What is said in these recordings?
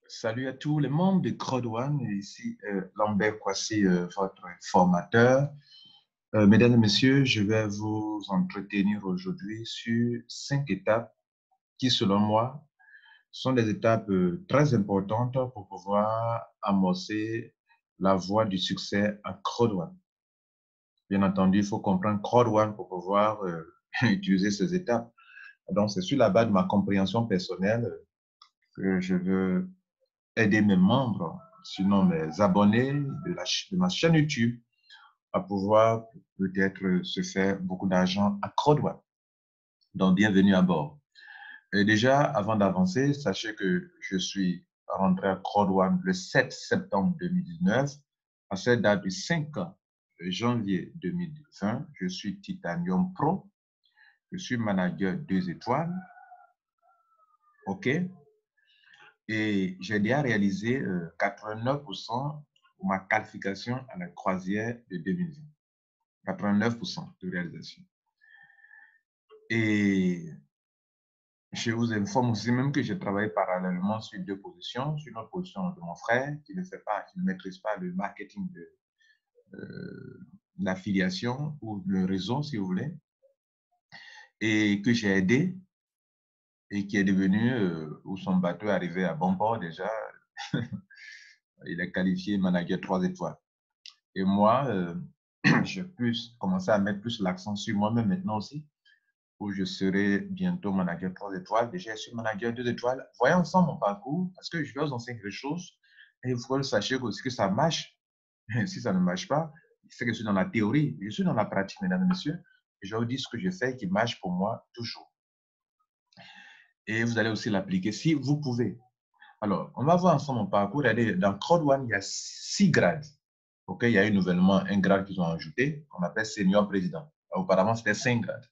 Salut à tous les membres de Crowd1. Ici Lambert Kwasi, votre formateur. Mesdames et messieurs, je vais vous entretenir aujourd'hui sur 5 étapes qui, selon moi, sont des étapes très importantes pour pouvoir amorcer la voie du succès à Crowd1. Bien entendu, il faut comprendre Crowd1 pour pouvoir utiliser ces étapes. Donc, c'est sur la base de ma compréhension personnelle que je veux aider mes membres, sinon mes abonnés de ma chaîne YouTube, à pouvoir peut-être se faire beaucoup d'argent à Crowd1. Donc, bienvenue à bord. Et déjà, avant d'avancer, sachez que je suis rentré à Crowd1 le 7 septembre 2019. À cette date du 5 janvier 2020, je suis Titanium Pro. Je suis manager 2 étoiles. OK? Et j'ai déjà réalisé 89% de ma qualification à la croisière de 2020. 89% de réalisation. Et je vous informe aussi même que j'ai travaillé parallèlement sur 2 positions. Sur une autre position de mon frère qui ne fait pas, qui ne maîtrise pas le marketing de l'affiliation ou le réseau, si vous voulez, et que j'ai aidé et qui est devenu, où son bateau est arrivé à bon port déjà. Il est qualifié manager 3 étoiles. Et moi, j'ai commencé à mettre plus l'accent sur moi-même maintenant aussi, où je serai bientôt manager 3 étoiles. Déjà, je suis manager 2 étoiles. Voyons ensemble mon parcours, parce que je vais vous enseigner quelque chose. Et il faut que vous sachiez aussi que ça marche. Si ça ne marche pas, c'est que je suis dans la théorie. Je suis dans la pratique, mesdames et messieurs. Et je vais vous dire ce que je fais qui marche pour moi toujours. Et vous allez aussi l'appliquer si vous pouvez. Alors, on va voir ensemble mon parcours. Regardez, dans Crowd1, il y a 6 grades. OK, il y a eu nouvellement un grade qu'ils ont ajouté, qu'on appelle senior président. Auparavant, c'était 5 grades.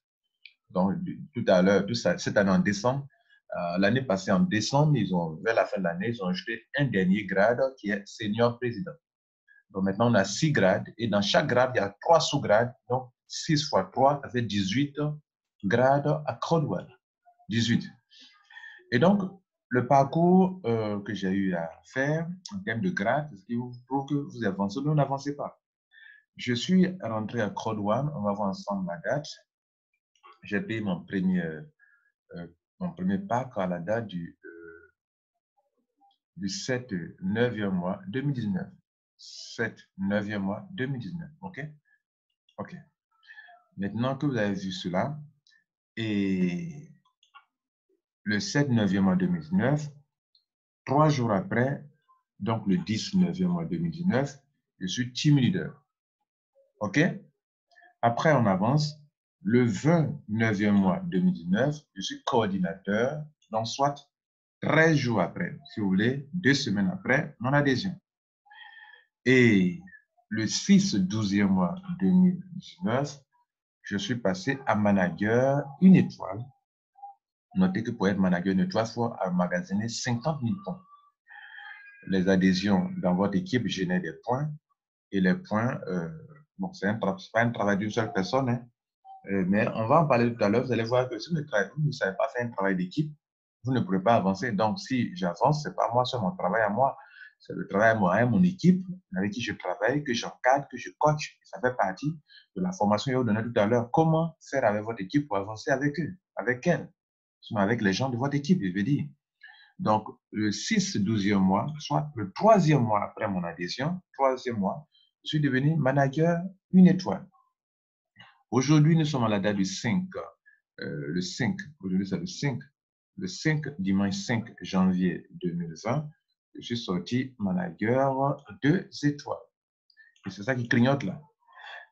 Donc, tout à l'heure, cette année en décembre, l'année passée en décembre, vers la fin de l'année, ils ont ajouté un dernier grade qui est senior président. Donc, maintenant, on a 6 grades et dans chaque grade, il y a 3 sous-grades. Donc, 6 fois 3, ça fait 18 grades à Crowd1. 18. Et donc, le parcours que j'ai eu à faire en termes de grade, c'est ce qui vous prouve que vous avancez, mais vous n'avancez pas. Je suis rentré à Crowd1, on va voir ensemble la date. J'ai payé mon premier pack à la date du 7 9e mois 2019. 7 9e mois 2019. OK? OK. Maintenant que vous avez vu cela, et le 7 9e mois 2019, 3 jours après, donc le 10 9e mois 2019, je suis team leader. OK? Après, on avance. Le 29e mois 2019, je suis coordinateur, donc soit 13 jours après, si vous voulez, 2 semaines après, mon adhésion. Et le 6 12e mois 2019, je suis passé à manager 1 étoile. Notez que pour être manager 1 étoile, il faut emmagasiner 50 000 points. Les adhésions dans votre équipe génèrent des points. Et les points, bon, ce n'est pas un travail d'une seule personne, hein. Mais on va en parler tout à l'heure. Vous allez voir que si vous ne savez pas faire un travail d'équipe, vous ne pourrez pas avancer. Donc, si j'avance, ce n'est pas moi, c'est mon travail à moi. C'est le travail à moi, mon équipe avec qui je travaille, que j'encadre, que je coach. Ça fait partie de la formation que je vous donnais tout à l'heure. Comment faire avec votre équipe pour avancer avec eux, avec elle, avec les gens de votre équipe, je veux dire. Donc, le 6-12e mois, soit le 3e mois après mon adhésion, 3e mois, je suis devenu manager 1 étoile. Aujourd'hui, nous sommes à la date du 5. Le 5, aujourd'hui c'est le 5, dimanche 5 janvier 2020, je suis sorti manager 2 étoiles. Et c'est ça qui clignote là.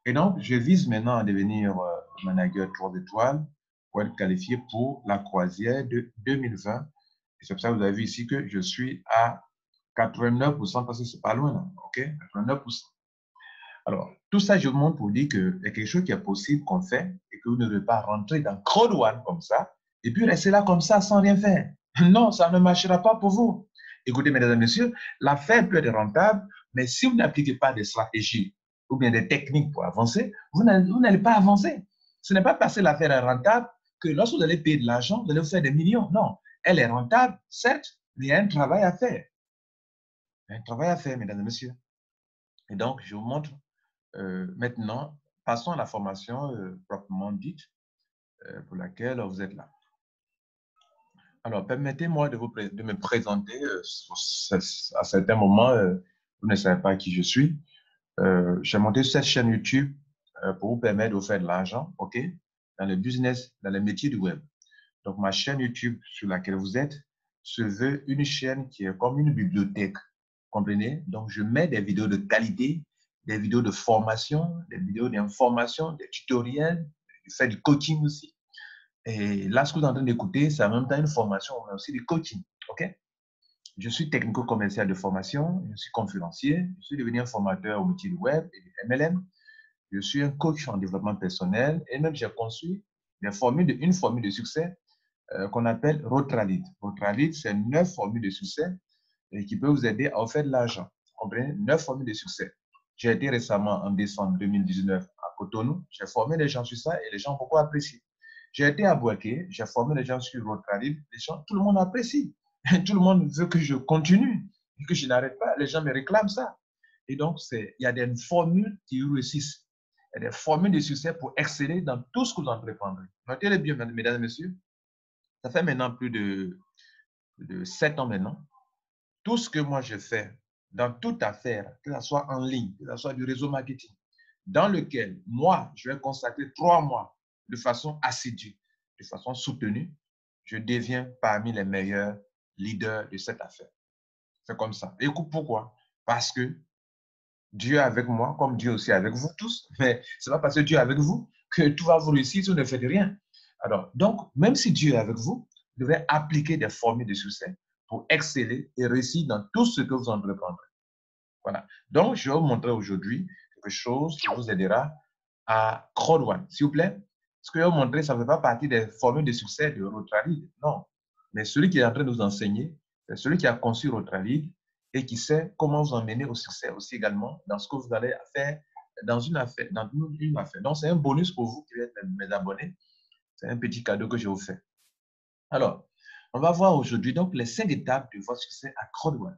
Et donc, je vise maintenant à devenir manager 3 étoiles pour être qualifié pour la croisière de 2020. Et c'est pour ça que vous avez vu ici que je suis à 89% parce que c'est pas loin là. OK? 89%. Alors, tout ça, je vous montre pour dire qu'il y a quelque chose qui est possible qu'on fait et que vous ne devez pas rentrer dans Crowd1 comme ça et puis rester là comme ça sans rien faire. Non, ça ne marchera pas pour vous. Écoutez, mesdames et messieurs, l'affaire peut être rentable, mais si vous n'appliquez pas des stratégies ou bien des techniques pour avancer, vous n'allez pas avancer. Ce n'est pas parce que l'affaire est rentable que lorsque vous allez payer de l'argent, vous allez vous faire des millions. Non, elle est rentable, certes, mais il y a un travail à faire. Un travail à faire, mesdames et messieurs. Et donc, je vous montre maintenant, passons à la formation proprement dite pour laquelle vous êtes là. Alors, permettez-moi de me présenter. À certains moments, vous ne savez pas qui je suis. J'ai monté cette chaîne YouTube pour vous permettre de faire de l'argent, OK, dans le business, dans les métiers du web. Donc, ma chaîne YouTube sur laquelle vous êtes se veut une chaîne qui est comme une bibliothèque. Comprenez? Donc, je mets des vidéos de qualité, des vidéos de formation, des vidéos d'information, des tutoriels, je fais du coaching aussi. Et là, ce que vous êtes en train d'écouter, c'est en même temps une formation, mais aussi du coaching. OK? Je suis technico-commercial de formation, je suis conférencier, je suis devenu un formateur au métier du web et du MLM. Je suis un coach en développement personnel et même j'ai conçu une formule de succès qu'on appelle Rotralit. Rotralit, c'est 9 formules de succès qui peuvent vous aider à faire de l'argent. Vous comprenez? 9 formules de succès. J'ai été récemment en décembre 2019 à Cotonou. J'ai formé les gens sur ça et les gens ont beaucoup apprécié. J'ai été à Bouaké, j'ai formé les gens sur Rotralit. Tout le monde apprécie. Tout le monde veut que je continue et que je n'arrête pas. Les gens me réclament ça. Et donc, il y a des formules qui réussissent. Il y a des formules de succès pour exceller dans tout ce que vous entreprendrez. Notez-le bien, mesdames et messieurs. Ça fait maintenant plus de 7 ans maintenant. Tout ce que moi je fais dans toute affaire, que ce soit en ligne, que ce soit du réseau marketing, dans lequel moi, je vais consacrer 3 mois de façon assidue, de façon soutenue, je deviens parmi les meilleurs leaders de cette affaire. C'est comme ça. Écoute, pourquoi? Parce que Dieu est avec moi, comme Dieu aussi est avec vous tous. Mais ce n'est pas parce que Dieu est avec vous que tout va vous réussir si vous ne faites rien. Alors, donc, même si Dieu est avec vous, vous devez appliquer des formules de succès pour exceller et réussir dans tout ce que vous entreprendrez. Voilà. Donc, je vais vous montrer aujourd'hui quelque chose qui vous aidera à crowd1. S'il vous plaît, ce que je vais vous montrer, ça ne fait pas partie des formules de succès de Rotralit. Non. Mais celui qui est en train de nous enseigner, c'est celui qui a conçu Rotralit et qui sait comment vous emmener au succès aussi également dans ce que vous allez faire dans une affaire. Donc, c'est un bonus pour vous qui êtes mes abonnés. C'est un petit cadeau que je vous fais. Alors, on va voir aujourd'hui donc les 5 étapes de votre succès à crowd1.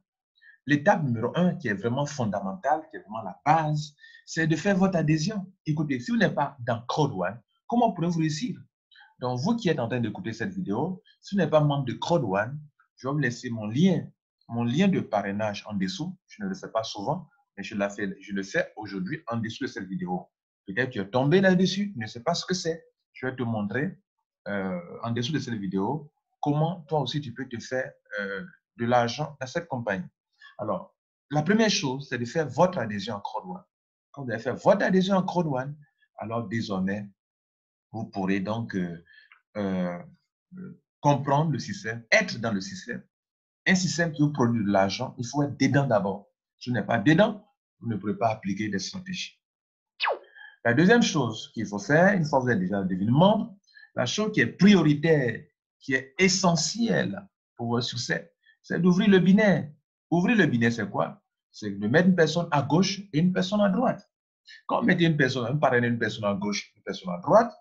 L'étape numéro 1, qui est vraiment fondamentale, qui est vraiment la base, c'est de faire votre adhésion. Écoutez, si vous n'êtes pas dans crowd1, comment pourrez-vous réussir? Donc, vous qui êtes en train d'écouter cette vidéo, si vous n'êtes pas membre de crowd1, je vais vous laisser mon lien de parrainage en dessous. Je ne le fais pas souvent, mais je le fais aujourd'hui en dessous de cette vidéo. Peut-être que tu es tombé là-dessus, tu ne sais pas ce que c'est. Je vais te montrer en dessous de cette vidéo comment toi aussi tu peux te faire de l'argent dans cette compagnie. Alors, la première chose, c'est de faire votre adhésion en crowd1. Quand vous avez fait votre adhésion en crowd1, alors désormais, vous pourrez donc comprendre le système, être dans le système. Un système qui vous produit de l'argent, il faut être dedans d'abord. Si vous n'êtes pas dedans, vous ne pourrez pas appliquer des stratégies. La deuxième chose qu'il faut faire, une fois que vous êtes déjà devenu membre, la chose qui est prioritaire, qui est essentielle pour votre succès, c'est d'ouvrir le binaire. Ouvrir le binaire, c'est quoi? C'est de mettre une personne à gauche et une personne à droite. Quand vous mettez une personne, parrainez une personne à gauche et une personne à droite,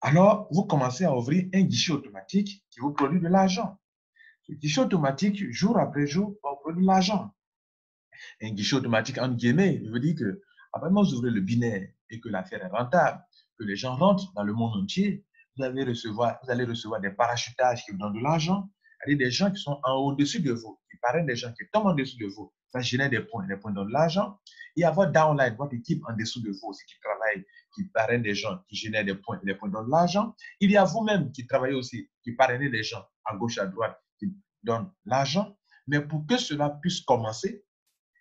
alors vous commencez à ouvrir un guichet automatique qui vous produit de l'argent. Ce guichet automatique, jour après jour, va vous produire de l'argent. Un guichet automatique, entre guillemets, je veux dire que, après vous ouvrez le binaire et que l'affaire est rentable, que les gens rentrent dans le monde entier, vous allez recevoir des parachutages qui vous donnent de l'argent, des gens qui sont au-dessus de vous, qui parrainent des gens qui tombent en dessous de vous. Ça génère des points donnent de l'argent. Et à votre downline, votre équipe en dessous de vous aussi qui travaille, qui parraine des gens, qui génèrent des points donnent de l'argent. Il y a vous-même qui travaillez aussi, qui parrainez des gens à gauche, à droite, qui donnent l'argent. Mais pour que cela puisse commencer,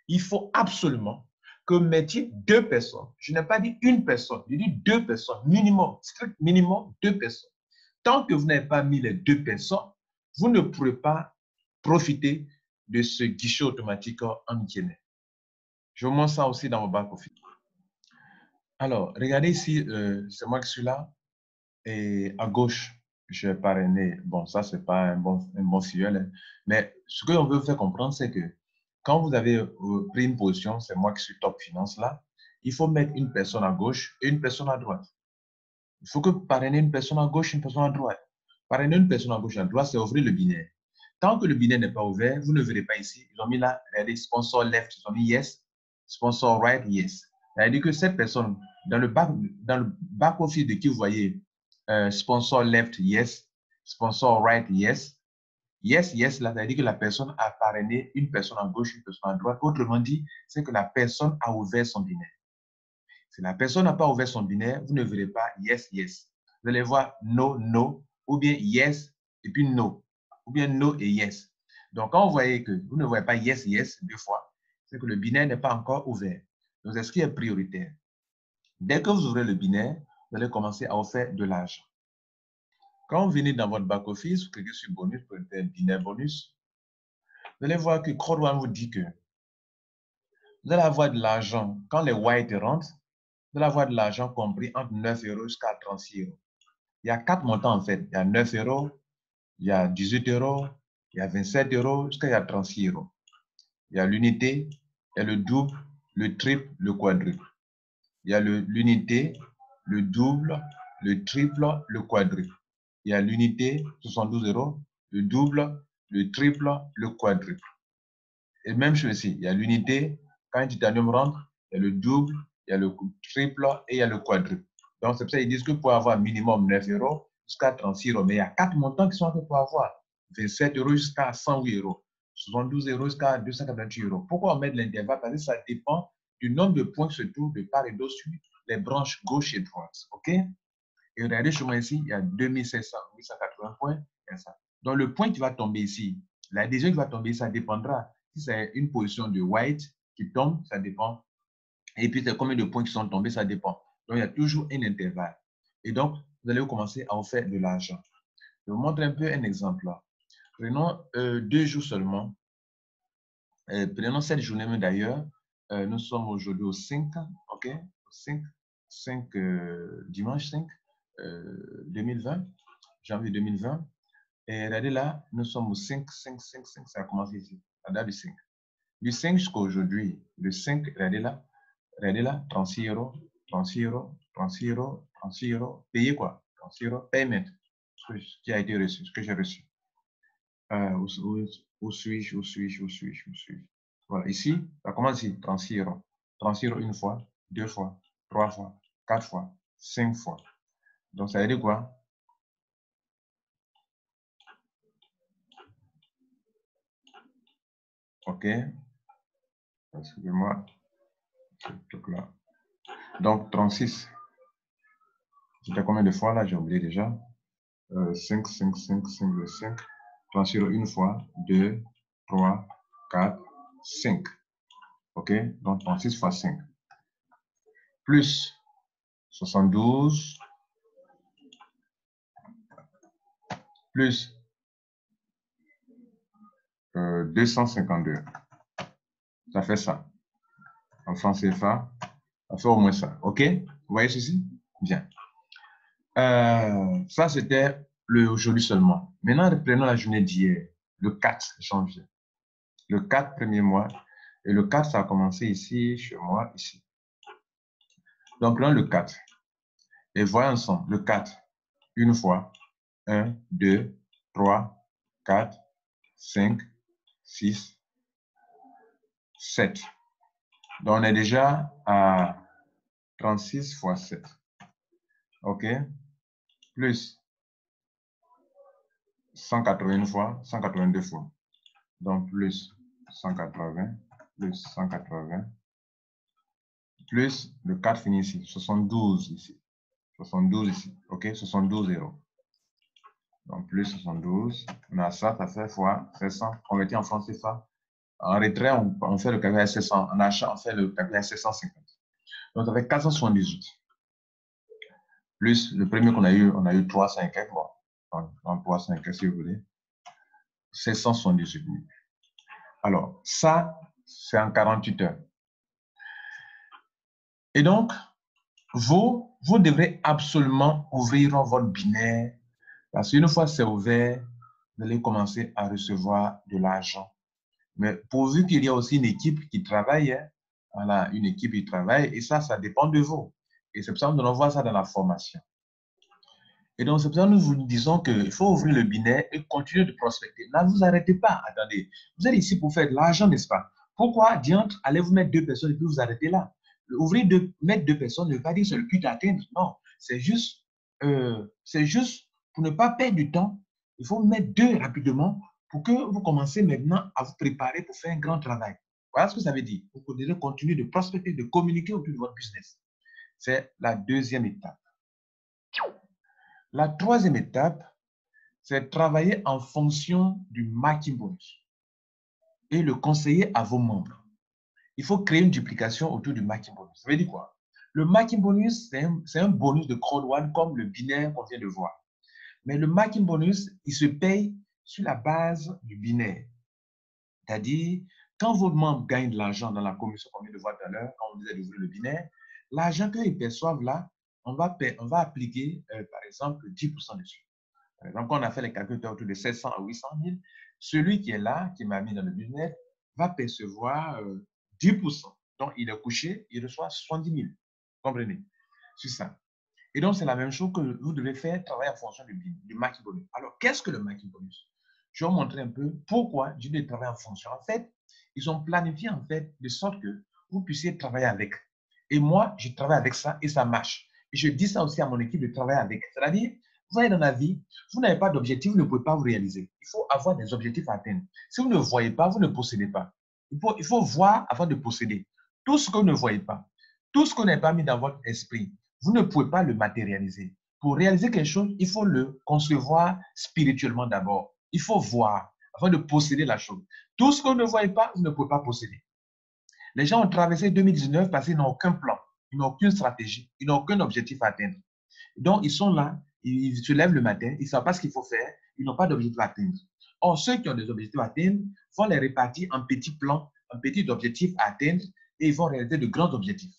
il faut absolument que vous mettiez 2 personnes. Je n'ai pas dit une personne, je dis 2 personnes, minimum, strict minimum 2 personnes. Tant que vous n'avez pas mis les 2 personnes, vous ne pourrez pas profiter de ce guichet automatique en guillemets. Je vous montre ça aussi dans mon back-office. Alors, regardez ici, c'est moi qui suis là. Et à gauche, je vais parrainer. Bon, ça, ce n'est pas un bon filleul. Mais ce qu'on veut faire comprendre, c'est que quand vous avez pris une position, c'est moi qui suis top finance là, il faut mettre une personne à gauche et une personne à droite. Il faut que vous parrainez une personne à gauche et une personne à droite. Parrainer une personne à gauche et à droite, c'est ouvrir le binaire. tant que le binaire n'est pas ouvert, vous ne verrez pas ici. Ils ont mis là, regardez, sponsor left, ils ont mis yes, sponsor right, yes. C'est-à-dire que cette personne, dans le back office de qui vous voyez sponsor left, yes, sponsor right, yes, yes, yes, là, c'est-à-dire que la personne a parrainé une personne à gauche, une personne à droite. Autrement dit, c'est que la personne a ouvert son binaire. Si la personne n'a pas ouvert son binaire, vous ne verrez pas yes, yes. Vous allez voir no, no, ou bien yes et puis no, ou bien no et yes. Donc, quand vous voyez que vous ne voyez pas yes, yes deux fois, c'est que le binaire n'est pas encore ouvert. Donc, c'est ce qui est prioritaire. Dès que vous ouvrez le binaire, vous allez commencer à offrir de l'argent. Quand vous venez dans votre back-office, vous cliquez sur bonus, pour faire binaire bonus, vous allez voir que CrowdOne vous dit que vous allez avoir de l'argent. Quand les whites rentrent, vous allez avoir de l'argent compris entre 9 € jusqu'à 36 €. Il y a 4 montants en fait. Il y a 9 €, il y a 18 €, il y a 27 € jusqu'à 36 €. Il y a l'unité, il y a le double, le triple, le quadruple. Il y a l'unité, le double, le triple, le quadruple. Il y a l'unité, 72 €, le double, le triple, le quadruple. Et même chose ici, il y a l'unité, quand un titanium rentre, il y a le double, il y a le triple et il y a le quadruple. Donc, c'est pour ça qu'ils disent que pour avoir minimum 9 € jusqu'à 36 €, mais il y a 4 montants qui sont faits pour avoir 27 € jusqu'à 108 €, 72 € jusqu'à 288 €. Pourquoi on met de l'intervalle? Parce que ça dépend du nombre de points qui se trouvent de part et d'autre sur les branches gauche et droite. OK? Et regardez chez moi ici, il y a 2700, 880 points. Et ça. Donc, le point qui va tomber ici, l'adhésion qui va tomber, ça dépendra. Si c'est une position de white qui tombe, ça dépend. Et puis, c'est combien de points qui sont tombés, ça dépend. Donc, il y a toujours un intervalle. Et donc, vous allez commencer à en faire de l'argent. Je vous montre un peu un exemple là. Prenons 2 jours seulement. Prenons cette journée même d'ailleurs. Nous sommes aujourd'hui au 5, OK? 5, dimanche 5, 2020, janvier 2020. Et regardez là, nous sommes au 5, ça a commencé ici, la date du 5. Du 5 jusqu'à aujourd'hui, le 5, regardez là, 36 €, 36 €, 36 €, 36 €, payé quoi? 36 €, payment, ce qui a été reçu, ce que j'ai reçu. Où suis-je? Voilà, ici, ça commence ici, 36 €. 36 € une fois, 2 fois, 3 fois, 4 fois, 5 fois. Donc, ça veut dire quoi? OK. Excusez-moi. Ce truc-là. Donc, 36. C'était combien de fois là? J'ai oublié déjà. 5, 5, 5, 5, 5. 36 € une fois, 2, 3, 4, 5. OK? Donc, 36 fois 5. Plus 72. Plus 252. Ça fait ça. En francs CFA, ça fait au moins ça. OK? Vous voyez ceci? Bien. Ça, c'était le aujourd'hui seulement. Maintenant, reprenons la journée d'hier, le 4 janvier. Le 4 premier mois. Et le 4, ça a commencé ici, chez moi, ici. Donc, prenons le 4. Et voyons ensemble. Le 4, une fois. 1, 2, 3, 4, 5, 6, 7. Donc, on est déjà à 36 fois 7. OK? Plus 181 fois, 182 fois. Donc, plus 180, plus 180, plus le 4 finit ici, 72 ici. 72 ici, OK? 72 €. Donc, plus 72, on a ça, ça fait fois 700, converti en francs CFA. En retrait, on fait le calcul à 700. En achat, on fait le calcul à 750. Donc, ça fait 478. Plus le premier qu'on a eu, on a eu 300 et quelques, bon, 300 et quelques si vous voulez. 778 000. Alors, ça, c'est en 48 heures. Et donc, vous devrez absolument ouvrir votre binaire parce qu'une fois c'est ouvert, vous allez commencer à recevoir de l'argent. Mais pourvu qu'il y ait aussi une équipe qui travaille, hein, voilà, une équipe qui travaille, et ça dépend de vous. Et c'est pour ça que nous allons voir ça dans la formation. Et donc, c'est pour ça que nous vous disons qu'il faut ouvrir le binaire et continuer de prospecter. Là, vous n'arrêtez pas. Attendez, vous êtes ici pour faire de l'argent, n'est-ce pas? Pourquoi, diantre, allez-vous mettre 2 personnes et puis vous arrêtez là? Mettre 2 personnes ne veut pas dire que c'est le but d'atteindre. Non, c'est juste pour ne pas perdre du temps. Il faut mettre 2 rapidement pour que vous commencez maintenant à vous préparer pour faire un grand travail. Voilà ce que ça veut dire. Vous devez continuer de prospecter, de communiquer autour de votre business. C'est la deuxième étape. La troisième étape, c'est travailler en fonction du marketing bonus et le conseiller à vos membres. Il faut créer une duplication autour du marketing bonus. Ça veut dire quoi? Le marketing bonus, c'est un bonus de crowd one comme le binaire qu'on vient de voir. Mais le marketing bonus, il se paye sur la base du binaire. C'est-à-dire, quand vos membres gagnent de l'argent dans la commission qu'on vient de voir tout à l'heure, quand on disait d'ouvrir le binaire, l'argent qu'ils perçoivent là, on va appliquer, par exemple, 10% dessus. Par exemple, quand on a fait les calculs autour de 700 à 800 000, celui qui est là, qui m'a mis dans le business, va percevoir 10%. Donc, il est couché, il reçoit 70 000. Comprenez? C'est ça. Et donc, c'est la même chose que vous devez faire, travailler en fonction du marketing bonus. Alors, qu'est-ce que le marketing bonus? Je vais vous montrer un peu pourquoi je dois travailler en fonction. En fait, ils ont planifié en fait de sorte que vous puissiez travailler avec. Et moi, je travaille avec ça et ça marche. Et je dis ça aussi à mon équipe de travailler avec. C'est-à-dire, vous allez dans la vie, vous n'avez pas d'objectif, vous ne pouvez pas vous réaliser. Il faut avoir des objectifs à atteindre. Si vous ne voyez pas, vous ne possédez pas. Il faut voir avant de posséder. Tout ce que vous ne voyez pas, tout ce qu'on n'a pas mis dans votre esprit, vous ne pouvez pas le matérialiser. Pour réaliser quelque chose, il faut le concevoir spirituellement d'abord. Il faut voir afin de posséder la chose. Tout ce que vous ne voyez pas, vous ne pouvez pas posséder. Les gens ont traversé 2019 parce qu'ils n'ont aucun plan, ils n'ont aucune stratégie, ils n'ont aucun objectif à atteindre. Donc, ils sont là, ils se lèvent le matin, ils ne savent pas ce qu'il faut faire, ils n'ont pas d'objectif à atteindre. Or, ceux qui ont des objectifs à atteindre vont les répartir en petits plans, en petits objectifs à atteindre et ils vont réaliser de grands objectifs.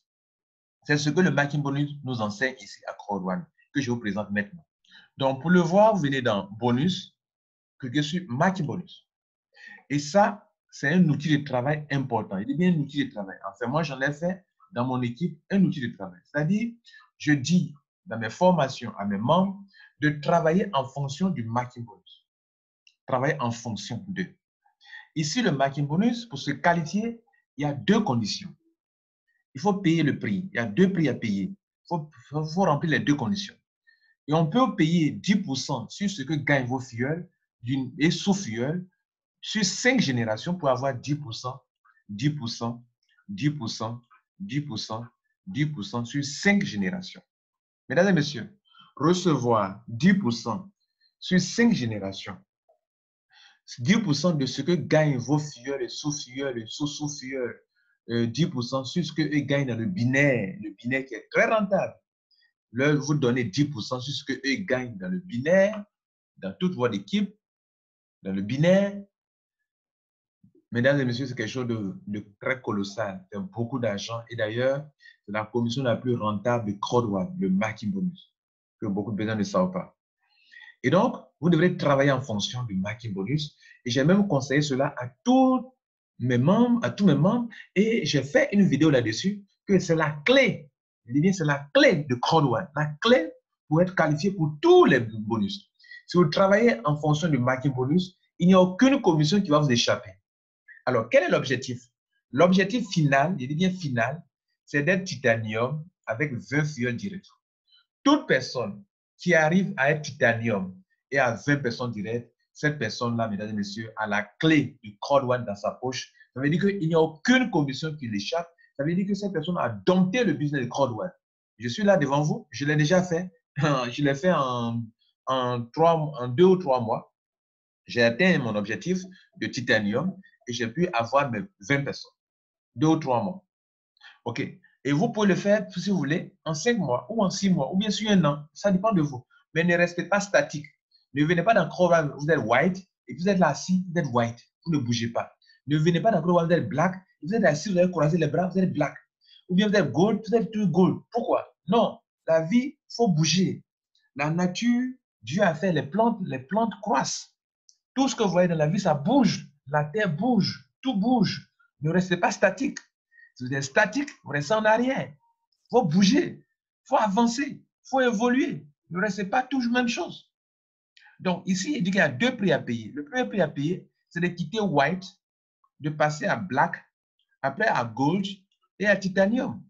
C'est ce que le marketing bonus nous enseigne ici à Crowd One, que je vous présente maintenant. Donc, pour le voir, vous venez dans bonus, cliquez sur marketing bonus. Et ça, c'est un outil de travail important. Il est bien un outil de travail. Enfin, moi, j'en ai fait dans mon équipe un outil de travail. C'est-à-dire, je dis dans mes formations à mes membres de travailler en fonction du marketing bonus. Travailler en fonction d'eux. Ici, le marketing bonus, pour se qualifier, il y a 2 conditions. Il faut payer le prix. Il y a 2 prix à payer. Il faut remplir les 2 conditions. Et on peut payer 10% sur ce que gagnent vos filleuls et sous-filleuls sur 5 générations pour avoir 10%, 10%, 10%, 10%, 10% sur 5 générations. Mesdames et messieurs, recevoir 10% sur 5 générations, 10% de ce que gagnent vos filleuls et sous-filleuls et sous-sous-filleuls, 10% sur ce qu'eux gagnent dans le binaire qui est très rentable. Là, vous donnez 10% sur ce qu'eux gagnent dans le binaire, dans toute votre équipe, dans le binaire. Mesdames et messieurs, c'est quelque chose de très colossal. C'est beaucoup d'argent. Et d'ailleurs, c'est la commission la plus rentable de Crowd One, le marketing bonus, que beaucoup de personnes ne savent pas. Et donc, vous devrez travailler en fonction du marketing bonus. Et j'ai même conseillé cela à tous mes membres, Et j'ai fait une vidéo là-dessus que c'est la clé. Je dis bien, c'est la clé de Crowd One. La clé pour être qualifié pour tous les bonus. Si vous travaillez en fonction du marketing bonus, il n'y a aucune commission qui va vous échapper. Alors, quel est l'objectif? L'objectif final, je dis bien final, c'est d'être titanium avec 20 filleuls directs. Toute personne qui arrive à être titanium et à 20 personnes directes, cette personne-là, mesdames et messieurs, a la clé du Crowd One dans sa poche. Ça veut dire qu'il n'y a aucune commission qui l'échappe. Ça veut dire que cette personne a dompté le business de Crowd One. Je suis là devant vous, je l'ai déjà fait. Je l'ai fait en 2 ou 3 mois. J'ai atteint mon objectif de titanium et j'ai pu avoir mes 20 personnes. 2 ou 3 mois. OK. Et vous pouvez le faire, si vous voulez, en 5 mois ou en 6 mois ou bien sur 1 an. Ça dépend de vous. Mais ne restez pas statique. Ne venez pas dans Crowd One, vous êtes white et vous êtes là assis, vous êtes white. Vous ne bougez pas. Ne venez pas dans Crowd One, vous êtes black. Vous êtes assis, vous avez croisé les bras, vous êtes black. Ou bien vous êtes gold, vous êtes tout gold. Pourquoi? Non. La vie, il faut bouger. La nature, Dieu a fait les plantes croissent. Tout ce que vous voyez dans la vie, ça bouge. La terre bouge. Tout bouge. Ne restez pas statique. Si vous êtes statique, vous restez en arrière. Il faut bouger. Il faut avancer. Il faut évoluer. Ne restez pas toujours la même chose. Donc, ici, il dit qu'il y a deux prix à payer. Le premier prix à payer, c'est de quitter white, de passer à black, après à gold et à titanium.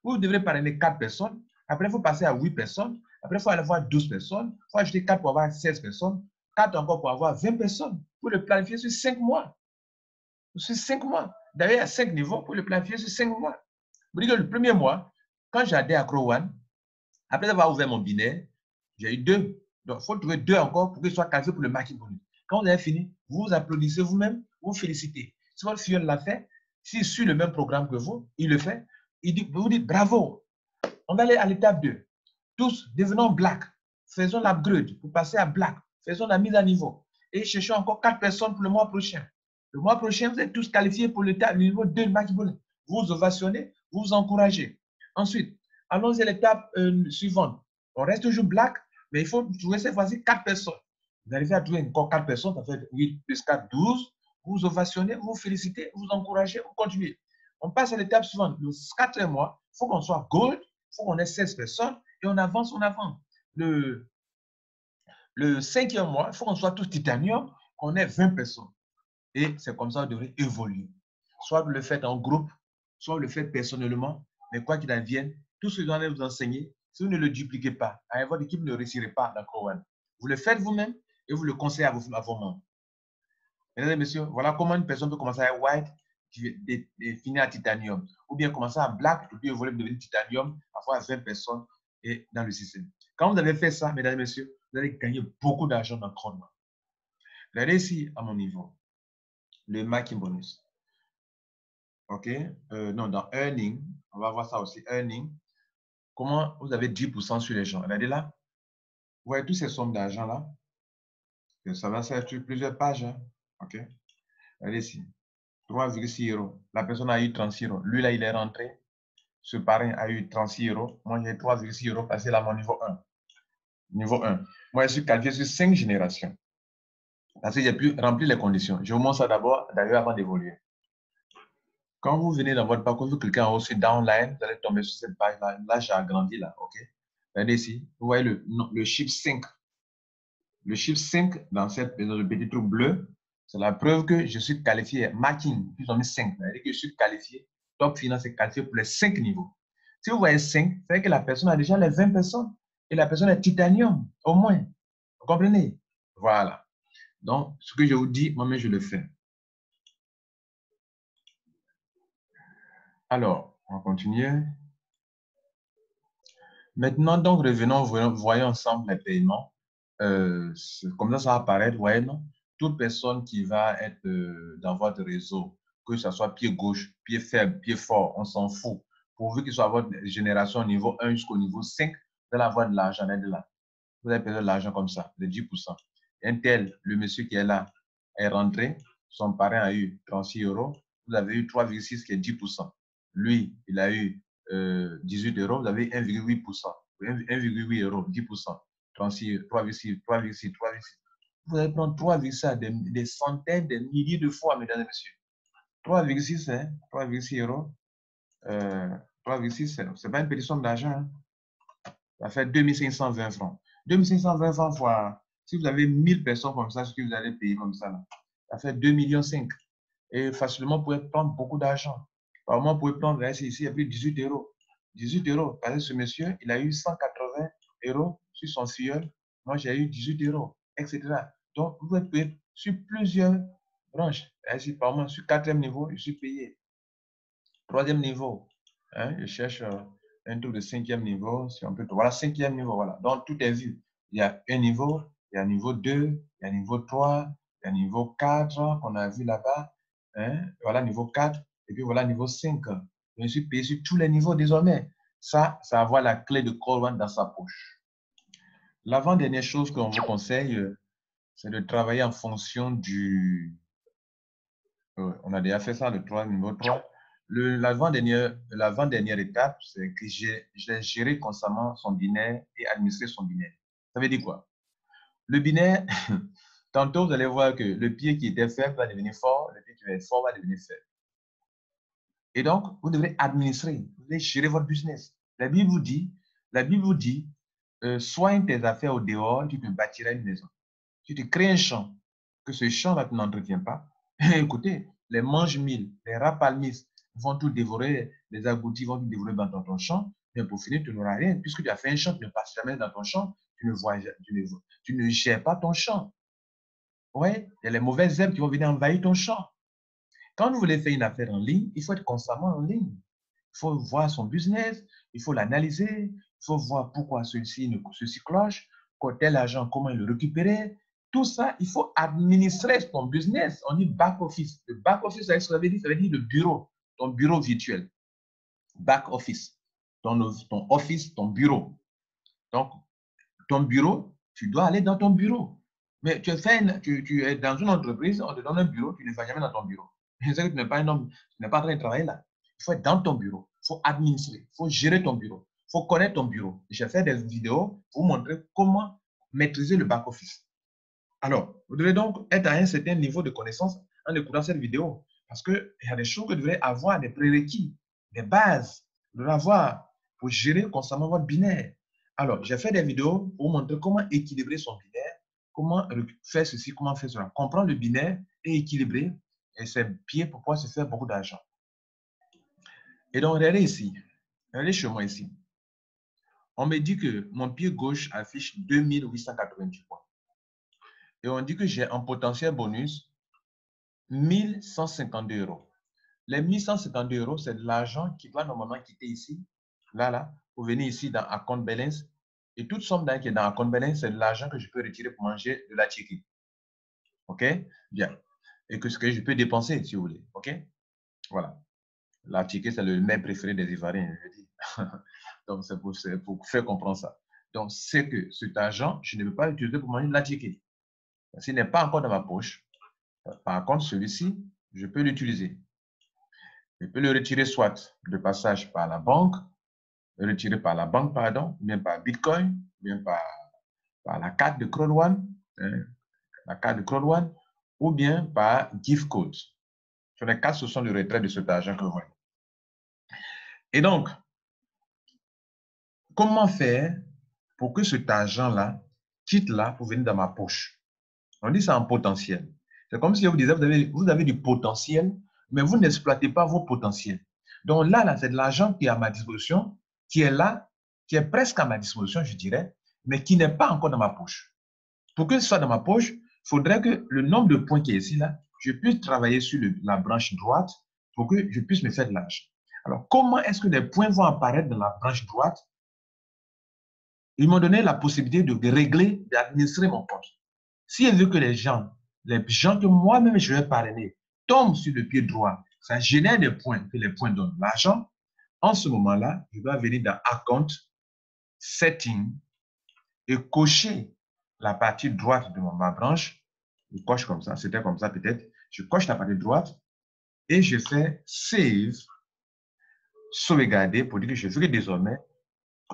Vous devrez parrainer 4 personnes. Après, il faut passer à 8 personnes. Après, il faut aller voir 12 personnes. Il faut ajouter 4 pour avoir 16 personnes. 4 encore pour avoir 20 personnes. Pour le planifier sur 5 mois. Sur 5 mois. D'ailleurs, il y a 5 niveaux pour le planifier sur 5 mois. Vous dites que le premier mois, quand j'ai adhéré à Crow One, après avoir ouvert mon binaire, j'ai eu 2. Donc, il faut trouver 2 encore pour qu'il soit qualifié pour le marketing bonus. Quand vous avez fini, vous vous applaudissez vous-même, vous félicitez. Si votre filleul l'a fait, s'il suit le même programme que vous, il le fait, vous dites bravo. On va aller à l'étape 2. Tous devenons black. Faisons l'upgrade pour passer à black. Faisons la mise à niveau. Et cherchons encore 4 personnes pour le mois prochain. Le mois prochain, vous êtes tous qualifiés pour le niveau 2 de marketing bonus. Vous ovationnez, vous vous encouragez. Ensuite, allons-y à l'étape suivante. On reste toujours black, mais il faut trouver cette fois-ci 4 personnes. Vous arrivez à trouver encore 4 personnes, ça fait 8 plus 4, 12. Vous ovationnez, vous félicitez, vous encouragez, vous continuez. On passe à l'étape suivante. Le 4e mois, il faut qu'on soit gold, il faut qu'on ait 16 personnes et on avance, on avance. Le 5e mois, il faut qu'on soit tous titanium, qu'on ait 20 personnes. Et c'est comme ça qu'on devrait évoluer. Soit vous le faites en groupe, soit vous le faites personnellement, mais quoi qu'il advienne, tout ce que vous allez vous enseigner, si vous ne le dupliquez pas, votre équipe ne réussirait pas dans Crow One. Vous le faites vous-même et vous le conseillez à vos membres. Mesdames et messieurs, voilà comment une personne peut commencer à white et finir à titanium. Ou bien commencer à black et puis évoluer devenir titanium, avoir 20 personnes et dans le système. Quand vous avez fait ça, mesdames et messieurs, vous allez gagner beaucoup d'argent dans Crow One. Regardez ici à mon niveau, le marketing bonus. OK? Non, dans Earning, on va voir ça aussi, Earning. Comment vous avez 10% sur les gens? Regardez là. Vous voyez toutes ces sommes d'argent là? Ça va faire sur plusieurs pages. Hein? OK? Regardez ici. 3,6 €. La personne a eu 36 €. Lui là, il est rentré. Ce parrain a eu 36 €. Moi, j'ai 3,6 € passé là, mon niveau 1. Niveau 1. Moi, je suis qualifié sur 5 générations. Parce que j'ai pu remplir les conditions. Je vous montre ça d'abord, d'ailleurs, avant d'évoluer. Quand vous venez dans votre parcours, vous cliquez en haut sur Downline, vous allez tomber sur cette page-là. Là, j'ai agrandi là, OK? Regardez ici, vous voyez le chiffre 5. Le chiffre 5 dans le petit truc bleu, c'est la preuve que je suis qualifié. Marking, ils ont mis 5. C'est-à-dire que je suis qualifié. Top Finance est qualifié pour les 5 niveaux. Si vous voyez 5, ça veut dire que la personne a déjà les 20 personnes. Et la personne est titanium, au moins. Vous comprenez? Voilà. Donc, ce que je vous dis, moi-même, je le fais. Alors, on va continuer. Maintenant, donc, revenons, voyons ensemble les paiements. Comme ça va apparaître, voyez, non? Toute personne qui va être dans votre réseau, que ce soit pied gauche, pied faible, pied fort, on s'en fout. Pourvu qu'il soit votre génération niveau 1 jusqu'au niveau 5, vous allez avoir de l'argent là. Vous avez perdu de l'argent comme ça, de 10%. Un tel, le monsieur qui est là, est rentré, son parrain a eu 36 €, vous avez eu 3,6 qui est 10%. Lui, il a eu 18 €, vous avez 1,8%. 1,8 €, 10%. 36, 3,6, 3,6, 3,6. Vous allez prendre 3,6 à des centaines, des milliers de fois, mesdames et messieurs. 3,6, hein, 3,6 €. 3,6, ce n'est pas une petite somme d'argent. Hein. Ça fait 2520 francs. 2520 francs fois, si vous avez 1000 personnes comme ça, ce que vous allez payer comme ça, là, ça fait 2,5 millions. Et facilement, vous pouvez prendre beaucoup d'argent. Par mois, vous pouvez prendre, ici, il y a plus de 18 €. 18 €. Parce que ce monsieur, il a eu 180 € sur son filleul. Moi, j'ai eu 18 €, etc. Donc, vous pouvez payer sur plusieurs branches. Ici, par mois, sur 4e niveau, je suis payé. 3e niveau, hein, je cherche un truc de 5e niveau, si on peut. Voilà, 5e niveau, voilà. Donc, tout est vu. Il y a un niveau, il y a niveau 2, il y a niveau 3, il y a niveau 4 qu'on a vu là-bas. Hein, voilà, niveau 4, et puis voilà, niveau 5. Je suis payé sur tous les niveaux désormais. Ça avoir la clé de Crow One dans sa poche. L'avant-dernière chose qu'on vous conseille, c'est de travailler en fonction du... on a déjà fait ça, le 3, niveau 3. L'avant-dernière étape, c'est que j'ai géré constamment son binaire et administré son binaire. Ça veut dire quoi? Le binaire, tantôt vous allez voir que le pied qui était faible va devenir fort, le pied qui est fort va devenir faible. Et donc, vous devez administrer, vous devez gérer votre business. La Bible vous dit soigne tes affaires au dehors, tu te bâtiras une maison. Tu te crées un champ, que ce champ-là, tu n'entretiens pas. Écoutez, les mange-mille, les rapalmis vont tout dévorer, les agoutis vont tout dévorer dans ton champ, mais pour finir, tu n'auras rien. Puisque tu as fait un champ, tu ne passes jamais dans ton champ, tu ne gères pas ton champ. Oui, il y a les mauvaises herbes qui vont venir envahir ton champ. Quand vous voulez faire une affaire en ligne, il faut être constamment en ligne. Il faut voir son business, il faut l'analyser, il faut voir pourquoi ceci cloche, tel agent, comment le récupérer. Tout ça, il faut administrer ton business. On dit back office. Le back office, ça veut dire le bureau, ton bureau virtuel. Back office, ton office, ton bureau. Donc, ton bureau, tu dois aller dans ton bureau. Mais tu es dans une entreprise, on te donne un bureau, tu ne vas jamais dans ton bureau. C'est que tu n'es pas un homme, tu n'es pas en train de travailler là. Il faut être dans ton bureau, il faut administrer, il faut gérer ton bureau, il faut connaître ton bureau. J'ai fait des vidéos pour vous montrer comment maîtriser le back-office. Alors, vous devez donc être à un certain niveau de connaissance en écoutant cette vidéo. Parce qu'il y a des choses que vous devez avoir, des prérequis, des bases. Vous devez avoir pour gérer constamment votre binaire. Alors, j'ai fait des vidéos pour vous montrer comment équilibrer son binaire, comment faire ceci, comment faire cela. Comprendre le binaire et équilibrer, et c'est bien pour pouvoir se faire beaucoup d'argent. Et donc, regardez ici. Regardez chez moi ici. On me dit que mon pied gauche affiche 2890 points. Et on dit que j'ai un potentiel bonus 1152 €. Les 1152 €, c'est de l'argent qui doit normalement quitter ici, là, pour venir ici dans Account Balance. Et toute somme qui est dans Account Balance, c'est de l'argent que je peux retirer pour manger de la chicken. OK? Bien. Et que ce que je peux dépenser, si vous voulez. OK? Voilà. La chicken, c'est le mets préféré des Ivoiriens, je dis. Donc, c'est pour faire comprendre ça. Donc, c'est que cet argent, je ne peux pas l'utiliser pour manger de la chicken. S'il n'est pas encore dans ma poche, par contre, celui-ci, je peux l'utiliser. Je peux le retirer soit de passage par la banque, bien par Bitcoin, bien par la carte de CrowdOne, ou bien par gift code. Sur les cas, ce sont les retraits de cet argent que vous voyez. Et donc, comment faire pour que cet argent-là quitte là pour venir dans ma poche? On dit ça en potentiel. C'est comme si on vous disait, vous avez du potentiel, mais vous n'exploitez pas vos potentiels. Donc là c'est de l'argent qui est à ma disposition, qui est là, qui est presque à ma disposition, je dirais, mais qui n'est pas encore dans ma poche. Pour que ce soit dans ma poche, il faudrait que le nombre de points qui est ici, là, je puisse travailler sur la branche droite pour que je puisse me faire de l'argent. Alors, comment est-ce que les points vont apparaître dans la branche droite? Ils m'ont donné la possibilité de régler, d'administrer mon compte. Si je veux que les gens que moi-même je vais parrainer tombent sur le pied droit, ça génère des points, que les points donnent l'argent. En ce moment-là, je dois venir dans Account, Setting et cocher la partie droite de ma branche. Je coche comme ça, c'était comme ça peut-être. Je coche la partie droite et je fais Save, sauvegarder pour dire que je veux que désormais,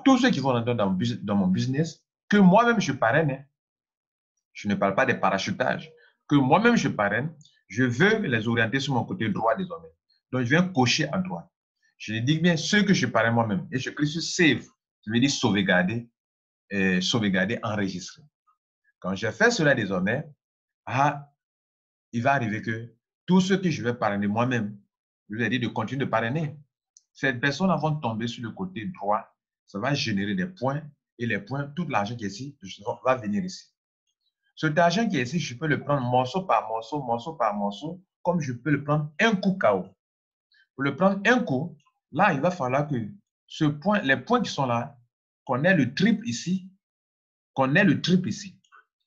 tous ceux qui vont rentrer dans mon business, que moi-même je parraine, je ne parle pas des parachutages, que moi-même je parraine, je veux les orienter sur mon côté droit désormais. Donc, je viens cocher à droite. Je dis bien ceux que je parraine moi-même et je clique sur Save. Je vais dire sauvegarder, enregistrer. Quand je fais cela désormais, il va arriver que tous ceux que je vais parrainer moi-même, je vais dire de continuer de parrainer. Ces personnes vont tomber sur le côté droit. Ça va générer des points et les points, tout l'argent qui est ici, va venir ici. Cet argent qui est ici, je peux le prendre morceau par morceau, comme je peux le prendre un coup KO. Pour le prendre un coup, là, il va falloir que les points qui sont là, qu'on ait le triple ici,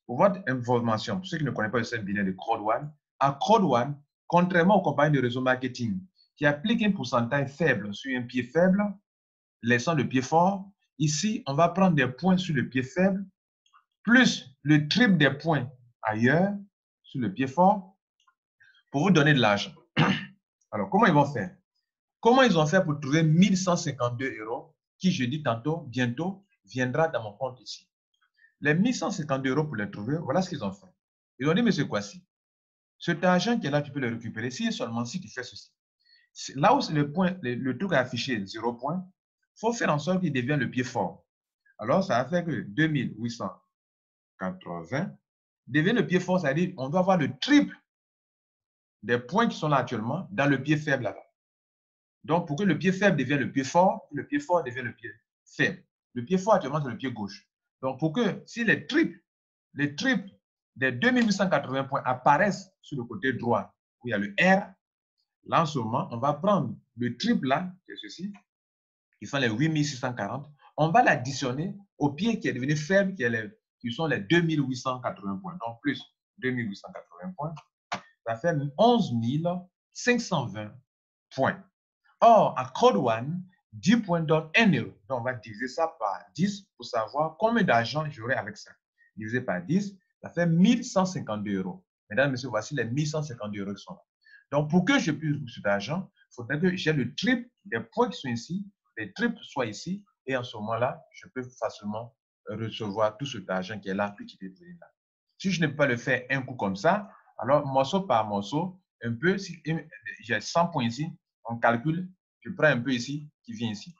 Pour votre information, pour ceux qui ne connaissent pas le système binaire de CrowdOne, à CrowdOne, contrairement aux compagnies de réseau marketing qui appliquent un pourcentage faible sur un pied faible, laissant le pied fort, ici, on va prendre des points sur le pied faible plus le triple des points ailleurs, sur le pied fort, pour vous donner de l'argent. Alors, comment ils vont faire? Comment ils ont fait pour trouver 1152 € qui, je dis tantôt, bientôt, viendra dans mon compte ici? Les 1152 € pour les trouver, voilà ce qu'ils ont fait. Ils ont dit, mais c'est quoi ci? Cet argent qui est là, tu peux le récupérer si seulement si tu fais ceci. Là où le truc est affiché 0 point, il faut faire en sorte qu'il devienne le pied fort. Alors, ça va faire que 2880 devient le pied fort, c'est-à-dire on doit avoir le triple des points qui sont là actuellement dans le pied faible là-bas. Donc, pour que le pied faible devienne le pied fort, le pied fort devienne le pied faible. Le pied fort actuellement, c'est le pied gauche. Donc, pour que si les triples des 2880 points apparaissent sur le côté droit, où il y a le R, là, en ce moment, on va prendre le triple là, c'est ceci, qui sont les 8640, on va l'additionner au pied qui est devenu faible, qui sont les 2880 points. Donc, plus 2880 points, ça fait 11 520 points. Or, à Code One, 10 points donnent 1 euro. Donc, on va diviser ça par 10 pour savoir combien d'argent j'aurai avec ça. Divisé par 10, ça fait 1152 euros. Mesdames et messieurs, voici les 1152 euros qui sont là. Donc, pour que je puisse utiliser cet argent, il faudrait que j'ai le triple des points qui sont ici, les triples soient ici, et en ce moment-là, je peux facilement recevoir tout cet argent qui est là, puis qui est devenu là. Si je ne peux pas le faire un coup comme ça, alors morceau par morceau, un peu, si j'ai 100 points ici, on calcule, je prends un peu ici, qui vient ici.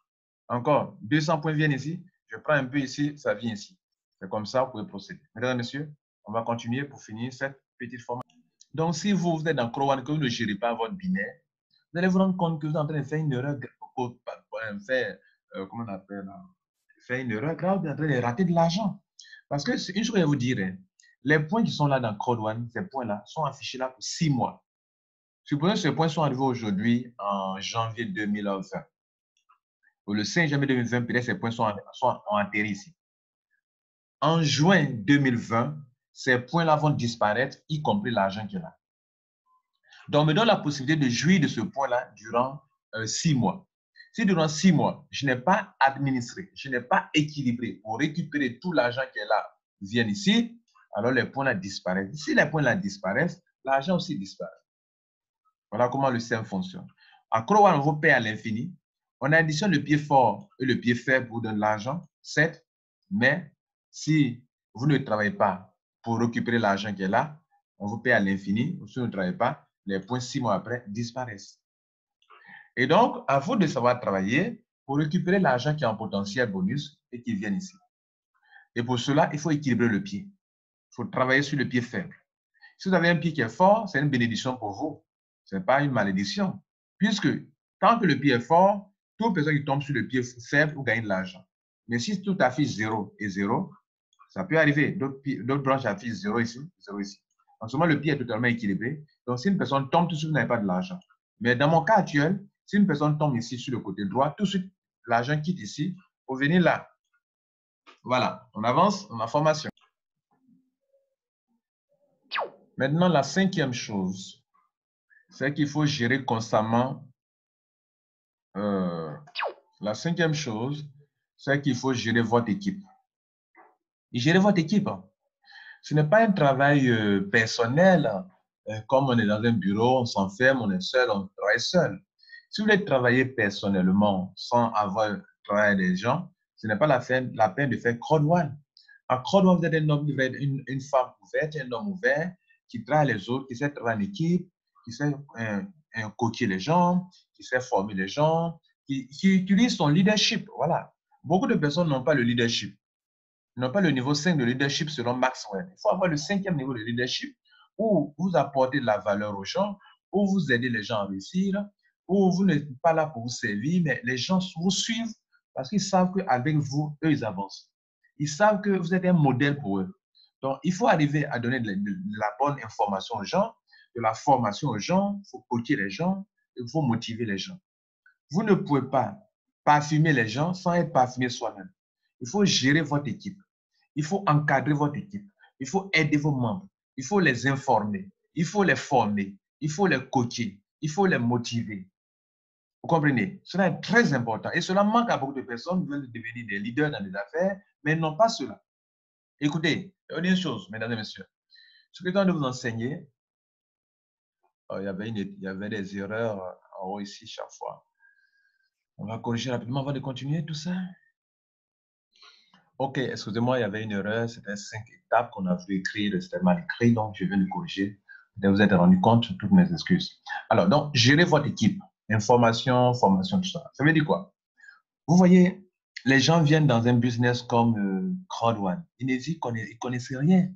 Encore, 200 points viennent ici, je prends un peu ici, ça vient ici. C'est comme ça, vous pouvez procéder. Mesdames et messieurs, on va continuer pour finir cette petite formation. Donc, si vous êtes dans Code One, que vous ne gérez pas votre binaire, vous allez vous rendre compte que vous êtes en train de faire une erreur, comment on appelle, faire une erreur grave, vous êtes en train de rater de l'argent. Parce que, une chose que je vais vous dire, hein, les points qui sont là dans Code One, ces points-là, sont affichés là pour 6 mois. Supposons que ces points sont arrivés aujourd'hui en janvier 2020. Pour le 5 janvier 2020, peut-être ces points ont atterri ici. En juin 2020, ces points-là vont disparaître, y compris l'argent qui est là. Donc, on me donne la possibilité de jouir de ce point-là durant 6 mois. Si durant 6 mois, je n'ai pas administré, je n'ai pas équilibré pour récupérer tout l'argent qui est là, vienne ici, alors les points-là disparaissent. Si les points-là disparaissent, l'argent aussi disparaît. Voilà comment le système fonctionne. À Code One, on vous paie à l'infini. On additionne le pied fort et le pied faible pour donner l'argent, 7. Mais si vous ne travaillez pas pour récupérer l'argent qui est là, on vous paie à l'infini. Si vous ne travaillez pas, les points 6 mois après disparaissent. Et donc, à vous de savoir travailler pour récupérer l'argent qui est en potentiel bonus et qui vient ici. Et pour cela, il faut équilibrer le pied. Il faut travailler sur le pied faible. Si vous avez un pied qui est fort, c'est une bénédiction pour vous. Ce n'est pas une malédiction. Puisque tant que le pied est fort, toute personne qui tombe sur le pied faible ou gagne de l'argent. Mais si tout affiche 0 et 0, ça peut arriver. D'autres branches affichent 0 ici, 0 ici. En ce moment, le pied est totalement équilibré. Donc, si une personne tombe, tout de suite, vous n'avez pas de l'argent. Mais dans mon cas actuel, si une personne tombe ici sur le côté droit, tout de suite, l'argent quitte ici pour venir là. Voilà, on avance dans la formation. Maintenant, la cinquième chose, c'est qu'il faut gérer constamment. La cinquième chose, c'est qu'il faut gérer votre équipe. Et gérer votre équipe, ce n'est pas un travail personnel, comme on est dans un bureau, on s'enferme, on est seul, on travaille seul. Si vous voulez travailler personnellement sans avoir travaillé des gens, ce n'est pas la peine de faire Code One. À Code One, vous êtes un homme ouvert, une femme ouverte, un homme ouvert qui travaille les autres, qui sait travailler en équipe, qui sait coacher les gens, qui sait former les gens, qui utilise son leadership. Voilà. Beaucoup de personnes n'ont pas le leadership. Ils n'ont pas le niveau 5 de leadership selon Maxwell. Il faut avoir le 5e niveau de leadership où vous apportez de la valeur aux gens, où vous aidez les gens à réussir, où vous n'êtes pas là pour vous servir, mais les gens vous suivent parce qu'ils savent qu'avec vous, eux, ils avancent. Ils savent que vous êtes un modèle pour eux. Donc, il faut arriver à donner de la bonne information aux gens, de la formation aux gens, il faut coacher les gens, il faut motiver les gens. Vous ne pouvez pas parfumer les gens sans être parfumé soi-même. Il faut gérer votre équipe. Il faut encadrer votre équipe. Il faut aider vos membres. Il faut les informer. Il faut les former. Il faut les coacher. Il faut les motiver. Vous comprenez? Cela est très important. Et cela manque à beaucoup de personnes qui veulent devenir des leaders dans les affaires, mais non pas cela. Écoutez, je vais dire une chose, mesdames et messieurs. Ce que je viens de vous enseigner, il y avait des erreurs en haut ici chaque fois. On va corriger rapidement avant de continuer tout ça. Ok, excusez-moi, il y avait une erreur. C'était 5 étapes qu'on a voulu écrire. C'était mal écrit, donc je viens de corriger. Vous vous êtes rendu compte de toutes mes excuses. Alors, donc, gérez votre équipe. Information, formation, tout ça. Ça veut dire quoi? Vous voyez, les gens viennent dans un business comme Crowd1. Ils connaissent rien.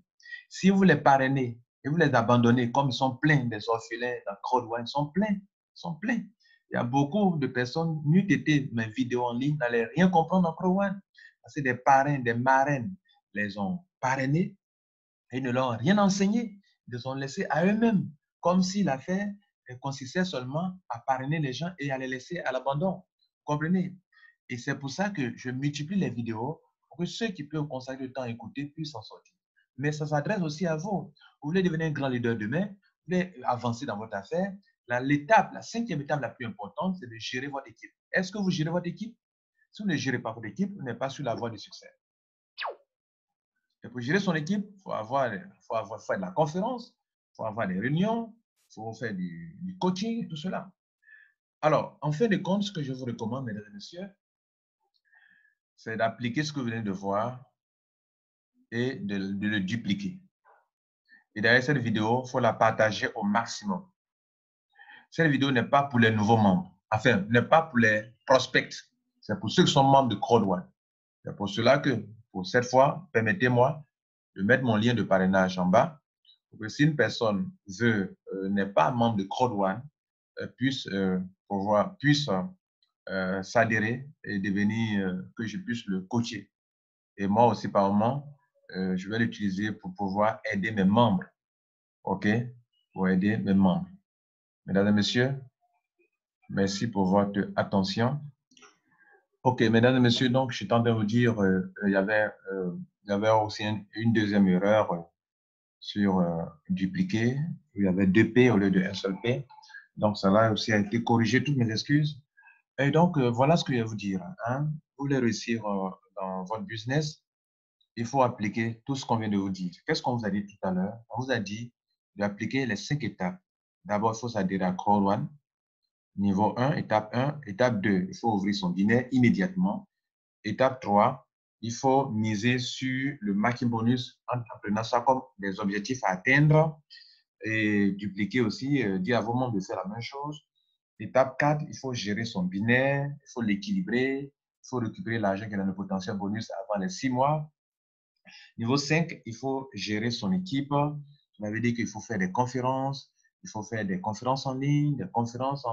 Si vous les parrainez et vous les abandonnez, comme ils sont pleins des orphelins dans Crowd1, ils sont pleins. Ils sont pleins. Il y a beaucoup de personnes, n'eût été mes vidéos en ligne, n'allaient rien comprendre en Crowd1. Parce que des parrains, des marraines les ont parrainés et ne leur ont rien enseigné. Ils les ont laissés à eux-mêmes, comme si l'affaire consistait seulement à parrainer les gens et à les laisser à l'abandon. Vous comprenez? Et c'est pour ça que je multiplie les vidéos pour que ceux qui peuvent consacrer le temps à écouter puissent en sortir. Mais ça s'adresse aussi à vous. Vous voulez devenir un grand leader demain, vous voulez avancer dans votre affaire. La 5e étape la plus importante, c'est de gérer votre équipe. Est-ce que vous gérez votre équipe? Si vous ne gérez pas votre équipe, vous n'êtes pas sur la voie du succès. Et pour gérer son équipe, il faut faire de la conférence, il faut avoir des réunions, il faut faire du coaching, tout cela. Alors, en fin de compte, ce que je vous recommande, mesdames et messieurs, c'est d'appliquer ce que vous venez de voir et de le dupliquer. Et d'ailleurs, cette vidéo, il faut la partager au maximum. Cette vidéo n'est pas pour les nouveaux membres, enfin, n'est pas pour les prospects, c'est pour ceux qui sont membres de Crowd1. C'est pour cela que, pour cette fois, permettez-moi de mettre mon lien de parrainage en bas pour que si une personne n'est pas membre de Crowd1, puisse s'adhérer et devenir, que je puisse le coacher. Et moi aussi, par moment, je vais l'utiliser pour pouvoir aider mes membres. OK? Pour aider mes membres. Mesdames et messieurs, merci pour votre attention. OK, mesdames et messieurs, donc je suis en train de vous dire, il y avait aussi une deuxième erreur sur dupliquer. Il y avait 2 P au lieu de un seul P. Donc, cela aussi a été corrigé, toutes mes excuses. Et donc, voilà ce que je vais vous dire. Hein. Vous voulez réussir dans votre business, il faut appliquer tout ce qu'on vient de vous dire. Qu'est-ce qu'on vous a dit tout à l'heure? On vous a dit d'appliquer les 5 étapes. D'abord, il faut s'adhérer à Crowd1. Niveau 1, étape 1. Étape 2, il faut ouvrir son dîner immédiatement. Étape 3, il faut miser sur le marketing bonus en prenant ça comme des objectifs à atteindre et dupliquer aussi, dire à vos membres de faire la même chose. Étape 4, il faut gérer son binaire, il faut l'équilibrer, il faut récupérer l'argent qui est dans le potentiel bonus avant les 6 mois. Niveau 5, il faut gérer son équipe. Ça veut dire qu'il faut faire des conférences, il faut faire des conférences en ligne, des conférences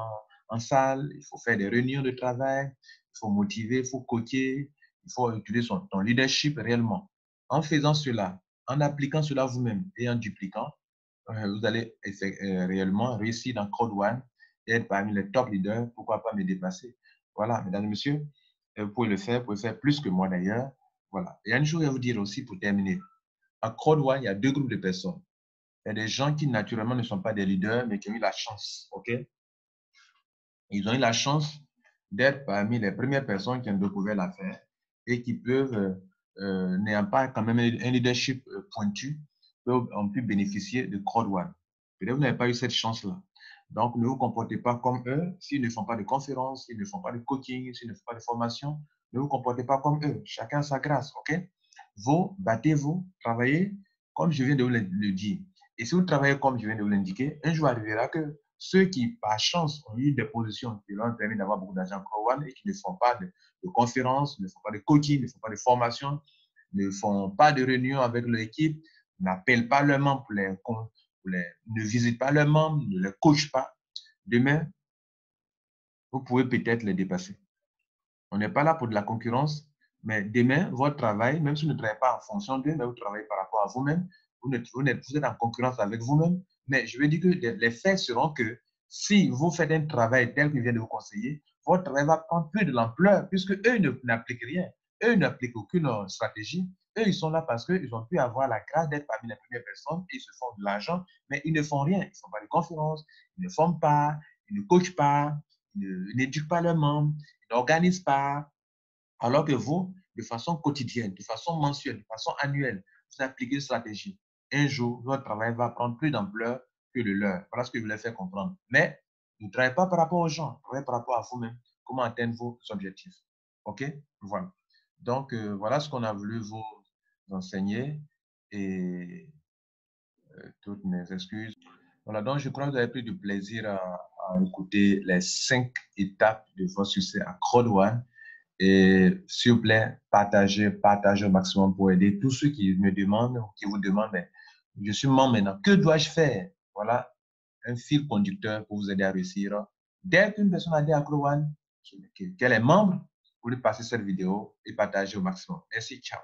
en salle, il faut faire des réunions de travail, il faut motiver, il faut coacher, il faut utiliser ton leadership réellement. En faisant cela, en appliquant cela vous-même et en dupliquant, vous allez réellement réussir dans Crowd1 et être parmi les top leaders, pourquoi pas me dépasser. Voilà, mesdames et messieurs, vous pouvez le faire, vous pouvez faire plus que moi d'ailleurs. Voilà. Il y a une chose à vous dire aussi pour terminer. À Crowd1, il y a 2 groupes de personnes. Il y a des gens qui naturellement ne sont pas des leaders, mais qui ont eu la chance. OK? Ils ont eu la chance d'être parmi les premières personnes qui ont découvert l'affaire et qui peuvent, n'ayant pas quand même un leadership pointu, ont pu bénéficier de Crowd1. Peut-être que vous n'avez pas eu cette chance-là. Donc, ne vous comportez pas comme eux. S'ils ne font pas de conférences, s'ils ne font pas de coaching, s'ils ne font pas de formation, ne vous comportez pas comme eux. Chacun a sa grâce, OK? Vous, battez-vous, travaillez comme je viens de vous le dire. Et si vous travaillez comme je viens de vous l'indiquer, un jour arrivera que ceux qui, par chance, ont eu des positions qui leur ont permis d'avoir beaucoup d'argent en Crowd1 et qui ne font pas de conférences, ne font pas de coaching, ne font pas de formation, ne font pas de réunions avec leur équipe, n'appellent pas leurs membres ne visitent pas leurs membres, ne les coachent pas. Demain, vous pouvez peut-être les dépasser. On n'est pas là pour de la concurrence, mais demain, votre travail, même si vous ne travaillez pas en fonction d'eux, mais vous travaillez par rapport à vous-même, vous êtes en concurrence avec vous-même. Mais je veux dire que les faits seront que si vous faites un travail tel qu'ils viennent de vous conseiller, votre travail va prendre plus de l'ampleur puisque eux n'appliquent rien. Eux n'appliquent aucune stratégie. Eux, ils sont là parce qu'ils ont pu avoir la grâce d'être parmi les premières personnes et ils se font de l'argent, mais ils ne font rien. Ils ne font pas de conférences, ils ne forment pas, ils ne coachent pas, ils n'éduquent pas leurs membres, ils n'organisent pas. Alors que vous, de façon quotidienne, de façon mensuelle, de façon annuelle, vous appliquez une stratégie. Un jour, votre travail va prendre plus d'ampleur que le leur. Voilà ce que je voulais faire comprendre. Mais ne travaillez pas par rapport aux gens, travaillez par rapport à vous-même. Comment atteindre vos objectifs. OK? Voilà. Donc, voilà ce qu'on a voulu vous enseigner et toutes mes excuses. Voilà, donc je crois que vous avez pris du plaisir à écouter les 5 étapes de votre succès à Crowd1. Et s'il vous plaît, partagez au maximum pour aider tous ceux qui me demandent, qui vous demandent, mais je suis membre maintenant, que dois-je faire? Voilà un fil conducteur pour vous aider à réussir. Dès qu'une personne a dit à Acro One qu'elle est membre, vous lui passez cette vidéo et partagez au maximum. Merci, ciao.